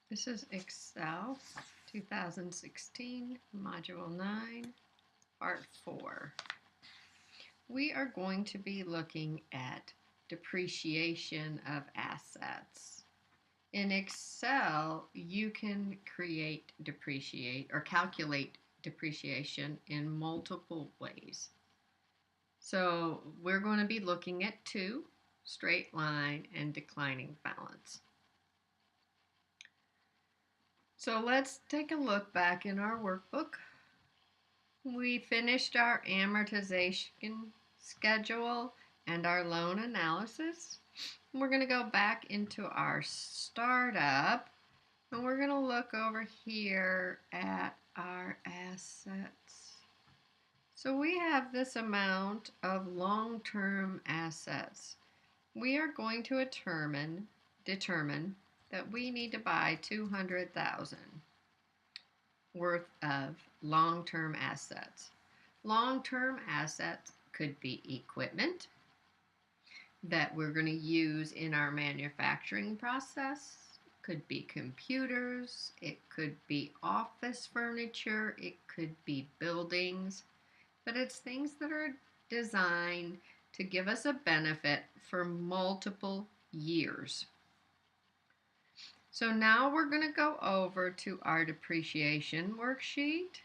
This is Excel 2016, Module 9, Part 4. We are going to be looking at depreciation of assets. In Excel, you can calculate depreciation in multiple ways. So we're going to be looking at two: straight line and declining balance. So let's take a look back in our workbook. We finished our amortization schedule and our loan analysis. We're going to go back into our startup and we're going to look over here at our assets. So we have this amount of long-term assets. We are going to determine that we need to buy $200,000 worth of long-term assets. Long-term assets could be equipment that we're going to use in our manufacturing process. Could be computers, it could be office furniture, it could be buildings, but it's things that are designed to give us a benefit for multiple years. So now we're going to go over to our depreciation worksheet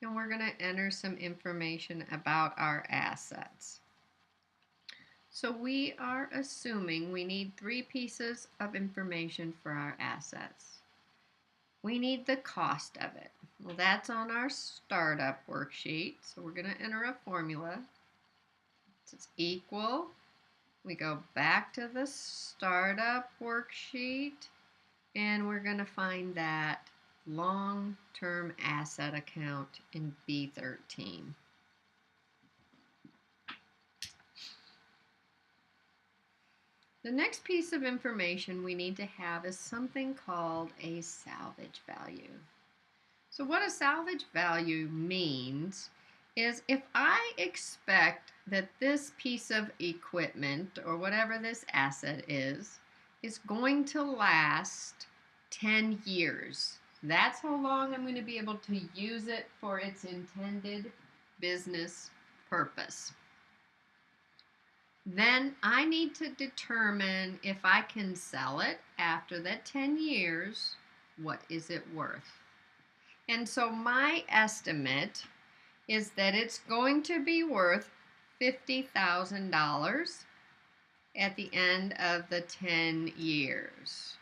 and we're going to enter some information about our assets. So we are assuming we need 3 pieces of information for our assets. We need the cost of it. Well, that's on our startup worksheet. So we're going to enter a formula. It's equal. We go back to the startup worksheet and we're going to find that long-term asset account in B13. The next piece of information we need to have is something called a salvage value. So what a salvage value means is if I expect that this piece of equipment or whatever this asset is going to last 10 years. That's how long I'm going to be able to use it for its intended business purpose. Then I need to determine if I can sell it after that 10 years, what is it worth? And so my estimate is that it's going to be worth $50,000 at the end of the 10 years.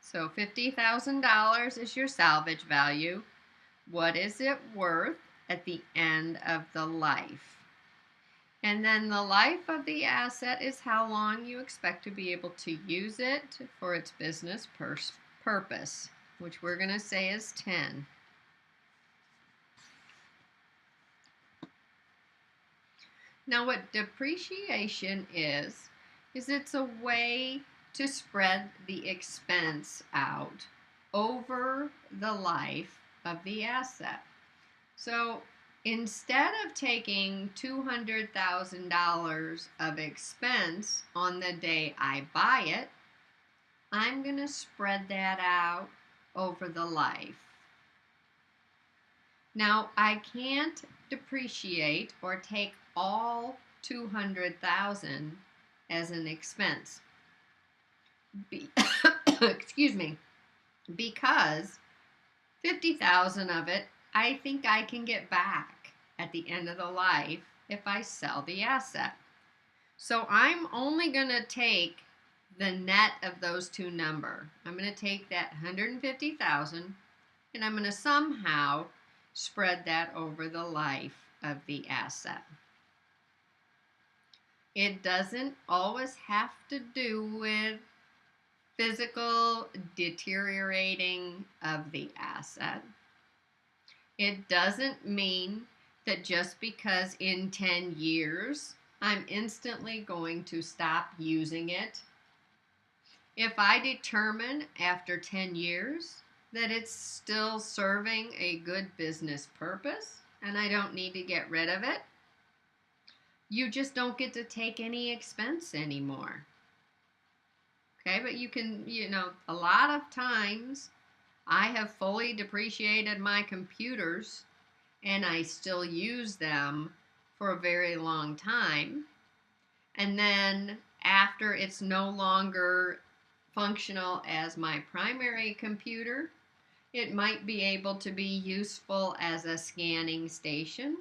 So $50,000 is your salvage value. What is it worth at the end of the life? And then the life of the asset is how long you expect to be able to use it for its business purpose, which we're going to say is 10. Now what depreciation is it's a way to spread the expense out over the life of the asset. So instead of taking $200,000 of expense on the day I buy it, I'm going to spread that out over the life. Now, I can't depreciate or take all $200,000 as an expense. Excuse me. Because $50,000 of it, I think I can get back at the end of the life if I sell the asset. So I'm only going to take the net of those two numbers. I'm going to take that $150,000 and I'm going to somehow spread that over the life of the asset. It doesn't always have to do with physical deteriorating of the asset. It doesn't mean that just because in 10 years I'm instantly going to stop using it. If I determine after 10 years that it's still serving a good business purpose and I don't need to get rid of it, you just don't get to take any expense anymore. Okay, but you can, a lot of times I have fully depreciated my computers and I still use them for a very long time. And then after it's no longer functional as my primary computer, it might be able to be useful as a scanning station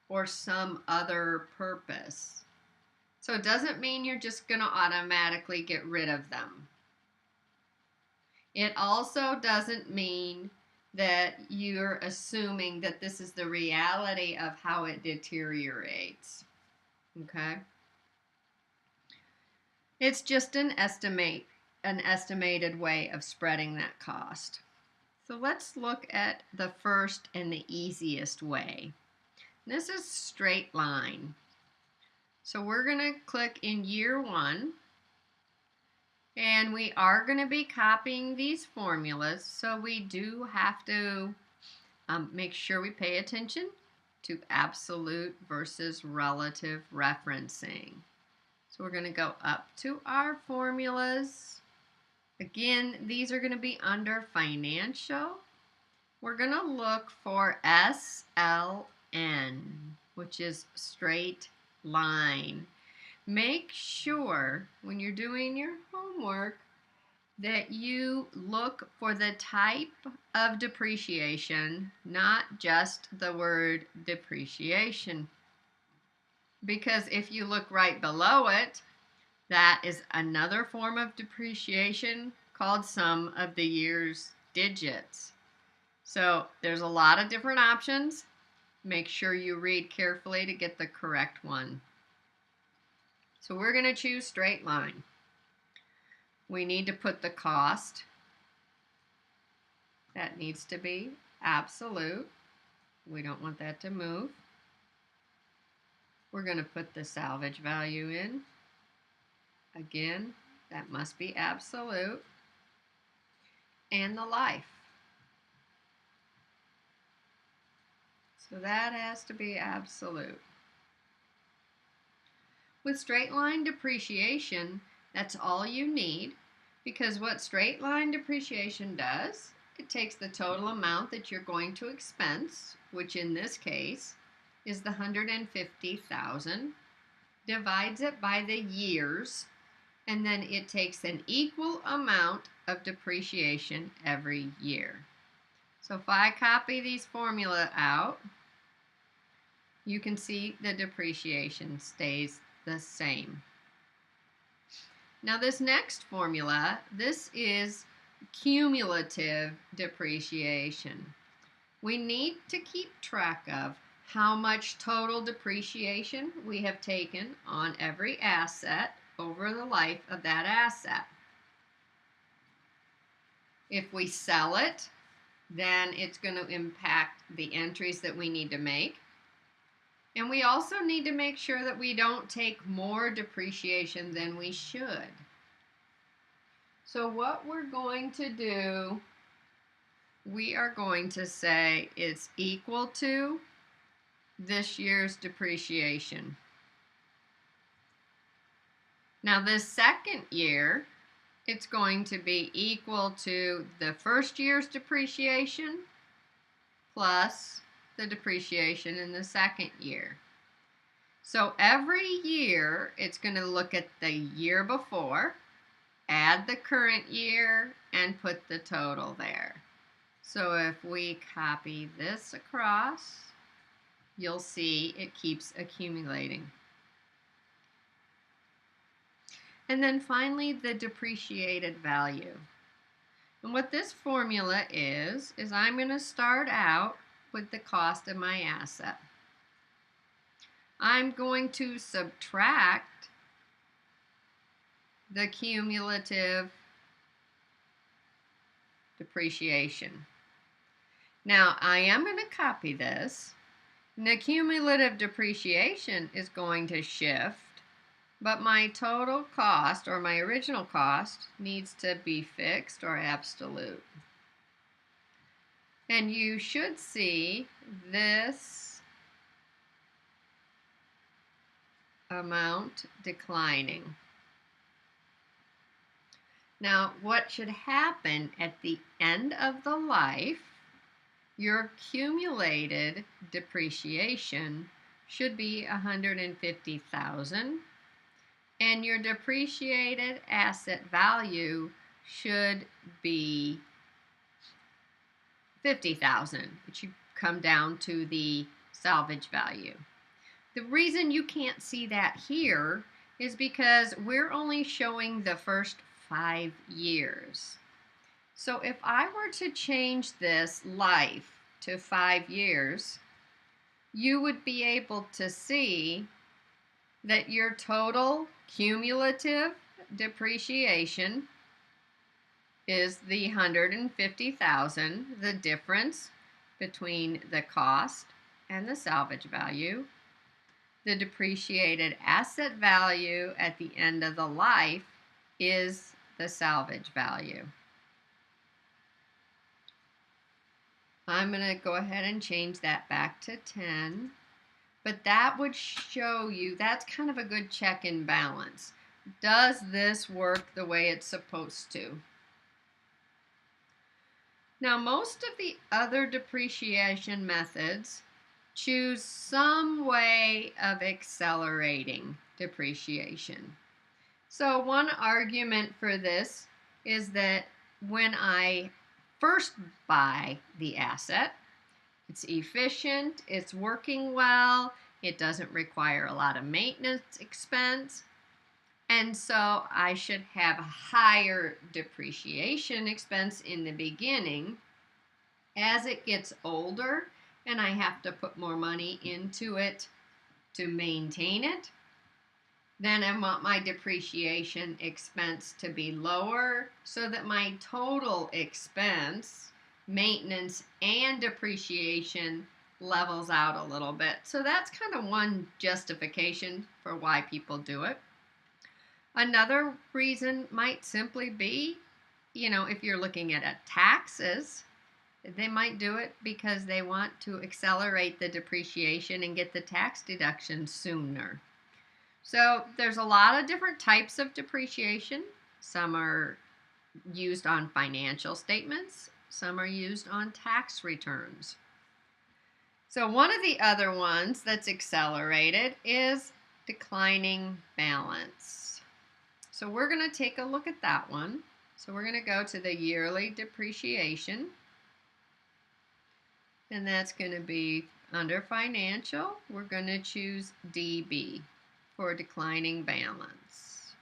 or some other purpose. So it doesn't mean you're just going to automatically get rid of them. It also doesn't mean that you're assuming that this is the reality of how it deteriorates. Okay? It's just an estimated way of spreading that cost. So let's look at the first and the easiest way. This is straight line. So we're going to click in year 1. And we are going to be copying these formulas, so we do have to make sure we pay attention to absolute versus relative referencing. So we're going to go up to our formulas. Again, these are going to be under financial. We're going to look for SLN, which is straight line. Make sure when you're doing your homework that you look for the type of depreciation, not just the word depreciation. Because if you look right below it, that is another form of depreciation called sum of the year's digits. So there's a lot of different options. Make sure you read carefully to get the correct one. So we're going to choose straight line. We need to put the cost. That needs to be absolute. We don't want that to move. We're going to put the salvage value in. Again, that must be absolute. And the life. So that has to be absolute. With straight line depreciation, that's all you need, because what straight line depreciation does, it takes the total amount that you're going to expense, which in this case is the $150,000, divides it by the years, and then it takes an equal amount of depreciation every year. So if I copy these formula out, you can see the depreciation stays the same. Now this next formula, this is cumulative depreciation. We need to keep track of how much total depreciation we have taken on every asset over the life of that asset. If we sell it, then it's going to impact the entries that we need to make. And we also need to make sure that we don't take more depreciation than we should. So what we're going to do, we are going to say it's equal to this year's depreciation. Now this second year, it's going to be equal to the first year's depreciation plus the depreciation in the second year. So every year it's going to look at the year before, add the current year, and put the total there. So if we copy this across, you'll see it keeps accumulating. And then finally the depreciated value. And what this formula is I'm going to start out with the cost of my asset. I'm going to subtract the cumulative depreciation. Now I am going to copy this. And the cumulative depreciation is going to shift, but my total cost, or my original cost, needs to be fixed or absolute. And you should see this amount declining. Now, what should happen at the end of the life, your accumulated depreciation should be $150,000 and your depreciated asset value should be $50,000. It should come down to the salvage value. The reason you can't see that here is because we're only showing the first 5 years. So if I were to change this life to 5 years, you would be able to see that your total cumulative depreciation is the $150,000, the difference between the cost and the salvage value. The depreciated asset value at the end of the life is the salvage value. I'm going to go ahead and change that back to 10. But that would show you, that's kind of a good check and balance. Does this work the way it's supposed to? Now, most of the other depreciation methods choose some way of accelerating depreciation. So one argument for this is that when I first buy the asset, it's efficient, it's working well, it doesn't require a lot of maintenance expense, and so I should have a higher depreciation expense in the beginning. As it gets older and I have to put more money into it to maintain it, then I want my depreciation expense to be lower so that my total expense, maintenance and depreciation, levels out a little bit. So that's kind of one justification for why people do it. Another reason might simply be, if you're looking at taxes, they might do it because they want to accelerate the depreciation and get the tax deduction sooner. So there's a lot of different types of depreciation. Some are used on financial statements. Some are used on tax returns. So one of the other ones that's accelerated is declining balance. So we're going to take a look at that one. So we're going to go to the yearly depreciation. And that's going to be under financial. We're going to choose DB for declining balance.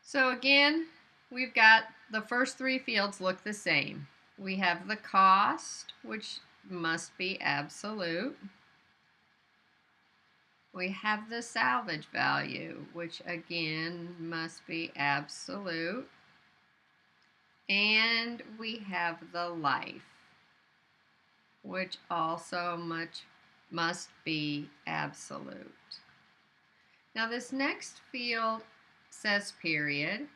So again, we've got the first 3 fields look the same. We have the cost, which must be absolute. We have the salvage value, which again must be absolute. And we have the life, which also must be absolute. Now this next field says period,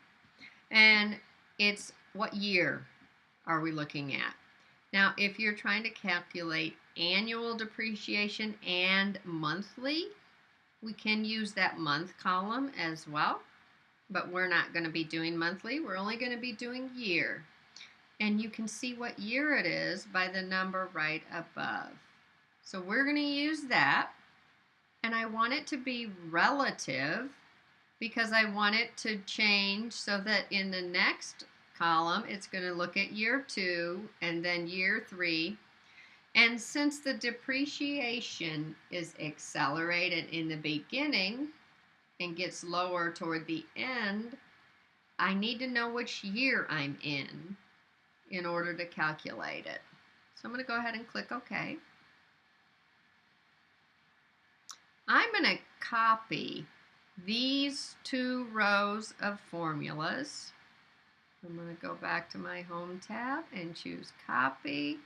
and it's what year are we looking at. Now if you're trying to calculate annual depreciation and monthly, we can use that month column as well, but we're not going to be doing monthly, we're only going to be doing year. And you can see what year it is by the number right above. So we're going to use that, and I want it to be relative because I want it to change so that in the next column it's going to look at year 2 and then year 3. And since the depreciation is accelerated in the beginning and gets lower toward the end, I need to know which year I'm in order to calculate it. So I'm going to go ahead and click OK. I'm going to copy these 2 rows of formulas. I'm going to go back to my Home tab and choose Copy.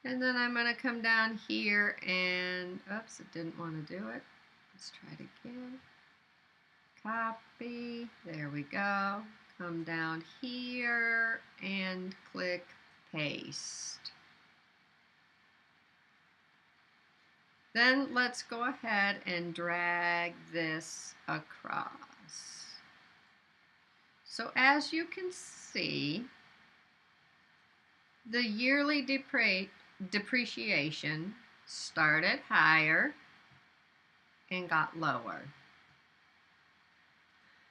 And then I'm going to come down here and, oops, it didn't want to do it. Let's try it again. Copy. There we go. Come down here and click Paste. Then let's go ahead and drag this across. So as you can see, the yearly depreciation started higher and got lower.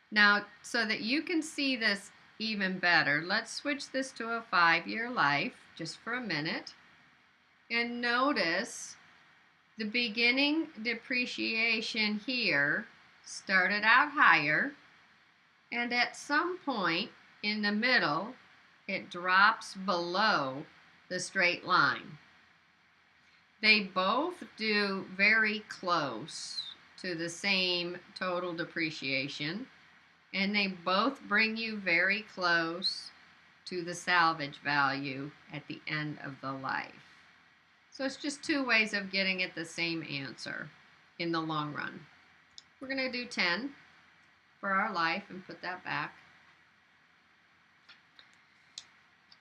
Now, so that you can see this even better, let's switch this to a 5-year life just for a minute. And notice the beginning depreciation here started out higher, and at some point in the middle, it drops below the straight line. They both do very close to the same total depreciation, and they both bring you very close to the salvage value at the end of the life. So it's just two ways of getting at the same answer in the long run. We're going to do 10 for our life and put that back.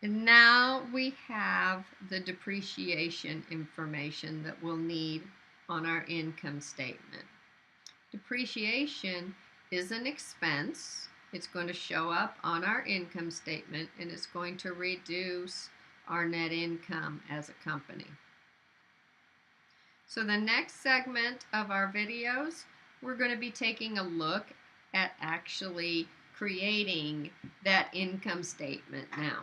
And now we have the depreciation information that we'll need on our income statement. Depreciation is an expense. It's going to show up on our income statement, and it's going to reduce our net income as a company. So the next segment of our videos, we're going to be taking a look at actually creating that income statement now.